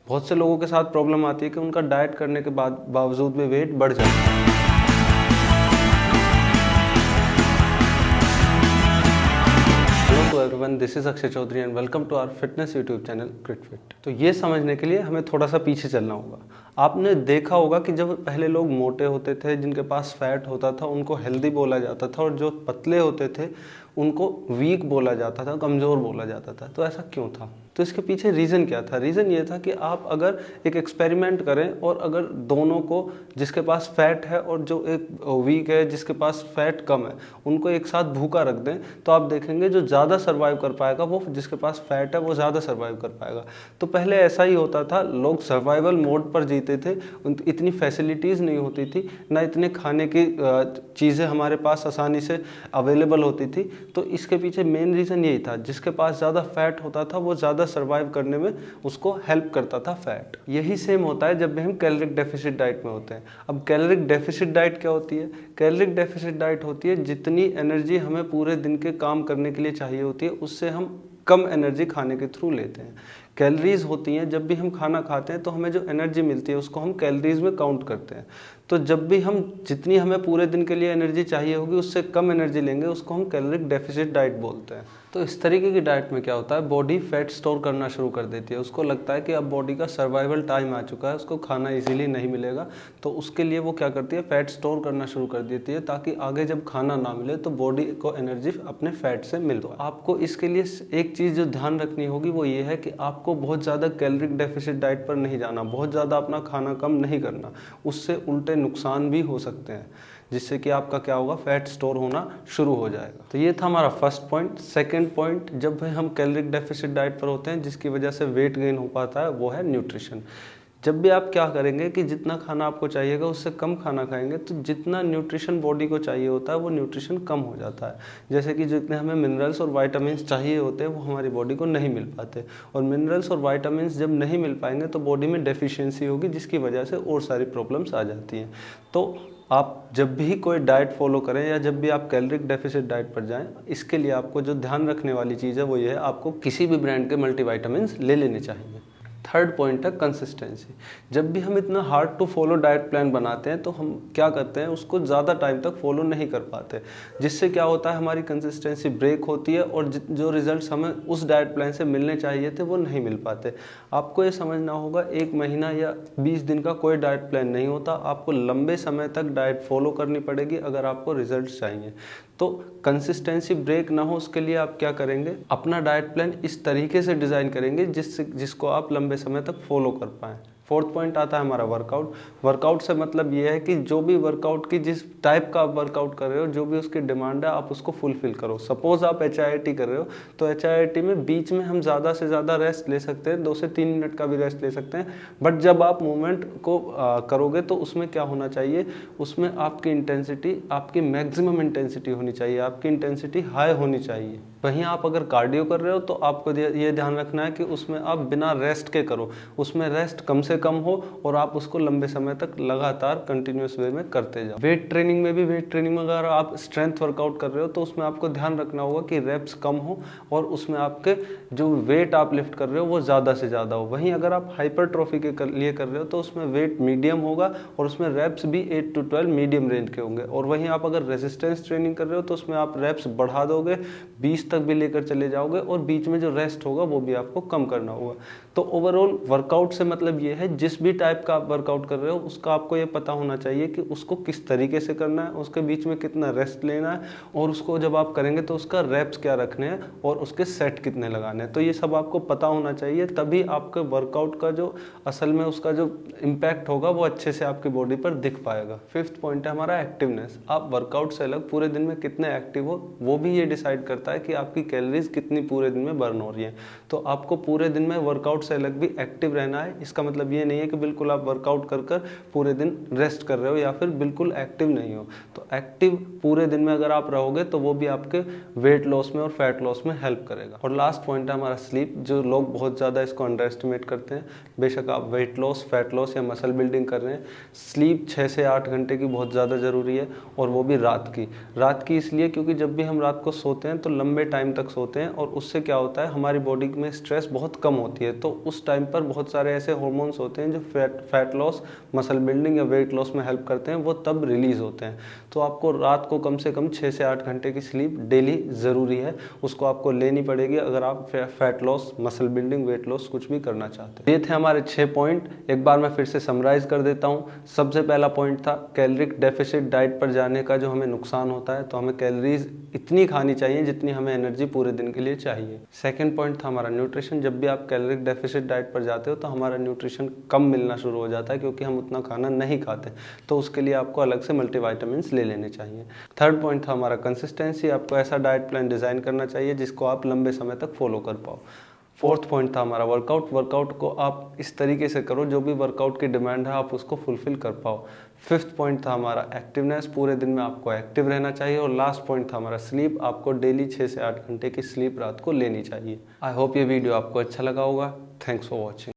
बहुत से लोगों के साथ प्रॉब्लम आती है कि उनका डाइट करने के बावजूद भी वेट बढ़ जाता है। Hello everyone, this is Akshay Chaudhary and welcome to our fitness YouTube channel CritFit. तो ये समझने के लिए हमें थोड़ा सा पीछे चलना होगा। आपने देखा होगा कि जब पहले लोग मोटे होते थे, जिनके पास फैट होता था, उनको हेल्दी बोला जाता था, और जो पतले होते थे उनको वीक बोला जाता था, कमज़ोर बोला जाता था। तो ऐसा क्यों था? तो इसके पीछे रीज़न क्या था? रीज़न ये था कि आप अगर एक एक्सपेरिमेंट करें और अगर दोनों को, जिसके पास फैट है और जो एक वीक है जिसके पास फैट कम है, उनको एक साथ भूखा रख दें, तो आप देखेंगे जो ज़्यादा सर्वाइव कर पाएगा वो जिसके पास फैट है वो ज़्यादा सर्वाइव कर पाएगा। तो पहले ऐसा ही होता था, लोग सर्वाइवल मोड पर जीते थे, इतनी फैसिलिटीज़ नहीं होती थी, ना इतने खाने की चीज़ें हमारे पास आसानी से अवेलेबल होती थी। तो इसके पीछे मेन रीज़न यही था, जिसके पास ज़्यादा फैट होता था वो ज़्यादा सर्वाइव करने में उसको हेल्प करता था फैट। यही सेम होता है जब भी हम कैलोरिक डेफिसिट डाइट में होते हैं। अब कैलोरिक डेफिसिट डाइट क्या होती है? कैलोरिक डेफिसिट डाइट होती है जितनी एनर्जी हमें पूरे दिन के काम करने के लिए चाहिए होती है, उससे हम कम एनर्जी खाने के थ्रू लेते हैं। कैलोरीज होती हैं, जब भी हम खाना खाते हैं तो हमें जो एनर्जी मिलती है उसको हम कैलोरीज में काउंट करते हैं। तो जब भी हम जितनी हमें पूरे दिन के लिए एनर्जी चाहिए होगी उससे कम एनर्जी लेंगे, उसको हम कैलोरिक डेफिसिट डाइट बोलते हैं। तो इस तरीके की डाइट में क्या होता है, बॉडी फैट स्टोर करना शुरू कर देती है। उसको लगता है कि अब बॉडी का सर्वाइवल टाइम आ चुका है, उसको खाना इजीली नहीं मिलेगा, तो उसके लिए वो क्या करती है, फैट स्टोर करना शुरू कर देती है, ताकि आगे जब खाना ना मिले तो बॉडी को एनर्जी अपने फैट से मिल। तो आपको इसके लिए एक चीज़ जो ध्यान रखनी होगी वो ये है कि आपको बहुत ज़्यादा कैलोरिक डेफिसिट डाइट पर नहीं जाना, बहुत ज़्यादा अपना खाना कम नहीं करना, उससे उल्टे नुकसान भी हो सकते हैं, जिससे कि आपका क्या होगा, फैट स्टोर होना शुरू हो जाएगा। तो ये था हमारा फर्स्ट पॉइंट। सेकंड पॉइंट, जब हम कैलोरिक डेफिसिट डाइट पर होते हैं जिसकी वजह से वेट गेन हो पाता है, वो है न्यूट्रिशन। जब भी आप क्या करेंगे कि जितना खाना आपको चाहिएगा उससे कम खाना खाएंगे, तो जितना न्यूट्रिशन बॉडी को चाहिए होता है वो न्यूट्रिशन कम हो जाता है। जैसे कि जितने हमें मिनरल्स और वाइटामिन चाहिए होते हैं वो हमारी बॉडी को नहीं मिल पाते, और मिनरल्स और वाइटामिन जब नहीं मिल पाएंगे तो बॉडी में डेफिशिएंसी होगी, जिसकी वजह से और सारी प्रॉब्लम्स आ जाती हैं। तो आप जब भी कोई डाइट फॉलो करें या जब भी आप कैलोरिक डेफिसिट डाइट पर जाएं, इसके लिए आपको जो ध्यान रखने वाली चीज़ है वो ये है, आपको किसी भी ब्रांड के मल्टीविटामिन्स ले लेने चाहिए। थर्ड पॉइंट है कंसिस्टेंसी। जब भी हम इतना hard to follow diet plan बनाते हैं तो हम क्या करते हैं, उसको ज़्यादा टाइम तक फॉलो नहीं कर पाते, जिससे क्या होता है, हमारी कंसिस्टेंसी ब्रेक होती है और जो रिजल्ट्स हमें उस डाइट प्लान से मिलने चाहिए थे वो नहीं मिल पाते। आपको ये समझना होगा, 1 महीना या 20 दिन का कोई डाइट प्लान नहीं होता, आपको लंबे समय तक डाइट फॉलो करनी पड़ेगी अगर आपको रिजल्ट्स चाहिए। तो कंसिस्टेंसी ब्रेक ना हो उसके लिए आप क्या करेंगे, अपना डाइट प्लान इस तरीके से डिज़ाइन करेंगे जिसको आप लंबे समय तक फॉलो कर पाएँ। फोर्थ पॉइंट आता है हमारा वर्कआउट। वर्कआउट से मतलब ये है कि जो भी वर्कआउट की जिस टाइप का आप वर्कआउट कर रहे हो, जो भी उसकी डिमांड है, आप उसको फुलफिल करो। सपोज आप HIIT कर रहे हो, तो HIIT में बीच में हम ज़्यादा से ज़्यादा रेस्ट ले सकते हैं, 2 से 3 मिनट का भी रेस्ट ले सकते हैं, बट जब आप मूवमेंट को करोगे तो उसमें क्या होना चाहिए, उसमें आपकी इंटेंसिटी, आपकी मैक्सिमम इंटेंसिटी होनी चाहिए, आपकी इंटेंसिटी हाई होनी चाहिए। वहीं आप अगर कार्डियो कर रहे हो तो आपको ये ध्यान रखना है कि उसमें आप बिना रेस्ट के करो, उसमें रेस्ट कम से कम हो और आप उसको लंबे समय तक लगातार कंटिन्यूअस वे में करते जाओ। वेट ट्रेनिंग में भी, वेट ट्रेनिंग में अगर आप स्ट्रेंथ वर्कआउट कर रहे हो तो उसमें आपको ध्यान रखना होगा कि रेप्स कम हो और उसमें आपके जो वेट आप लिफ्ट कर रहे हो वो ज़्यादा से ज़्यादा हो। वहीं अगर आप हाइपरट्रॉफी के लिए कर रहे हो तो उसमें वेट मीडियम होगा और उसमें रेप्स भी 8 to 12 मीडियम रेंज के होंगे। और वहीं आप अगर रेजिस्टेंस ट्रेनिंग कर रहे हो तो उसमें आप रेप्स बढ़ा दोगे, 20 तक भी लेकर चले जाओगे, और बीच में जो रेस्ट होगा वो भी आपको कम करना होगा। तो ओवरऑल वर्कआउट से मतलब ये है, जिस भी टाइप का आप वर्कआउट कर रहे हो उसका आपको ये पता होना चाहिए कि उसको किस तरीके से करना है, उसके बीच में कितना रेस्ट लेना है, और उसको जब आप करेंगे तो उसका रेप्स क्या रखने हैं और उसके सेट कितने लगाने हैं। तो ये सब आपको पता होना चाहिए, तभी आपके वर्कआउट का जो असल में उसका जो इम्पैक्ट होगा वो अच्छे से आपकी बॉडी पर दिख पाएगा। फिफ्थ पॉइंट है हमारा एक्टिवनेस। आप वर्कआउट से अलग पूरे दिन में कितने एक्टिव हो वो भी ये डिसाइड करता है कि आपकी कैलोरीज कितनी पूरे दिन में बर्न हो रही है। तो आपको पूरे दिन में वर्कआउट से अलग भी एक्टिव रहना है। इसका मतलब ये नहीं है कि बिल्कुल आप वर्कआउट कर कर पूरे दिन रेस्ट कर रहे हो या फिर बिल्कुल एक्टिव नहीं हो। तो एक्टिव पूरे दिन में अगर आप रहोगे तो वो भी आपके वेट लॉस में और फैट लॉस में हेल्प करेगा। और लास्ट पॉइंट है हमारा स्लीप, जो लोग बहुत ज़्यादा इसको अंडर एस्टिमेट करते हैं। बेशक आप वेट लॉस, फैट लॉस या मसल बिल्डिंग कर रहे हैं, स्लीप 6 से 8 घंटे की बहुत ज़्यादा ज़रूरी है, और वो भी रात की इसलिए क्योंकि जब भी हम रात को सोते हैं तो लंबे टाइम तक सोते हैं और उससे क्या होता है, हमारी बॉडी में स्ट्रेस बहुत कम होती है। तो उस टाइम पर बहुत सारे ऐसे हार्मोन्स होते हैं जो फैट लॉस, मसल बिल्डिंग या वेट लॉस में हेल्प करते हैं, वो तब रिलीज होते हैं। तो आपको रात को कम से कम 6 से 8 घंटे की स्लीप डेली ज़रूरी है, उसको आपको लेनी पड़ेगी अगर आप fat loss, muscle building, weight loss कुछ भी करना चाहते हैं। ये थे हमारे 6 पॉइंट। एक बार मैं फिर से समराइज कर देता हूँ। सबसे पहला पॉइंट था कैलोरिक डेफिसिट डाइट पर जाने का जो हमें नुकसान होता है। तो हमें कैलोरीज इतनी खानी चाहिए जितनी हमें एनर्जी पूरे दिन के लिए चाहिए। सेकंड पॉइंट था हमारा न्यूट्रिशन। जब भी आप कैलोरिक डेफिसिट डाइट पर जाते हो तो हमारा न्यूट्रिशन कम मिलना शुरू हो जाता है क्योंकि हम उतना खाना नहीं खाते। तो उसके लिए आपको अलग से मल्टीविटामिन्स ले लेने चाहिए। थर्ड पॉइंट था हमारा कंसिस्टेंसी। आपको ऐसा डाइट प्लान डिज़ाइन करना चाहिए जिसको आप लंबे समय तक फॉलो कर पाओ। फोर्थ पॉइंट था हमारा वर्कआउट। वर्कआउट को आप इस तरीके से करो जो भी वर्कआउट की डिमांड है आप उसको फुलफिल कर पाओ। फिफ्थ पॉइंट था हमारा एक्टिवनेस। पूरे दिन में आपको एक्टिव रहना चाहिए। और लास्ट पॉइंट था हमारा स्लीप। आपको डेली 6 से 8 घंटे की स्लीप रात को लेनी चाहिए। आई होप ये वीडियो आपको अच्छा लगा होगा। Thanks for watching.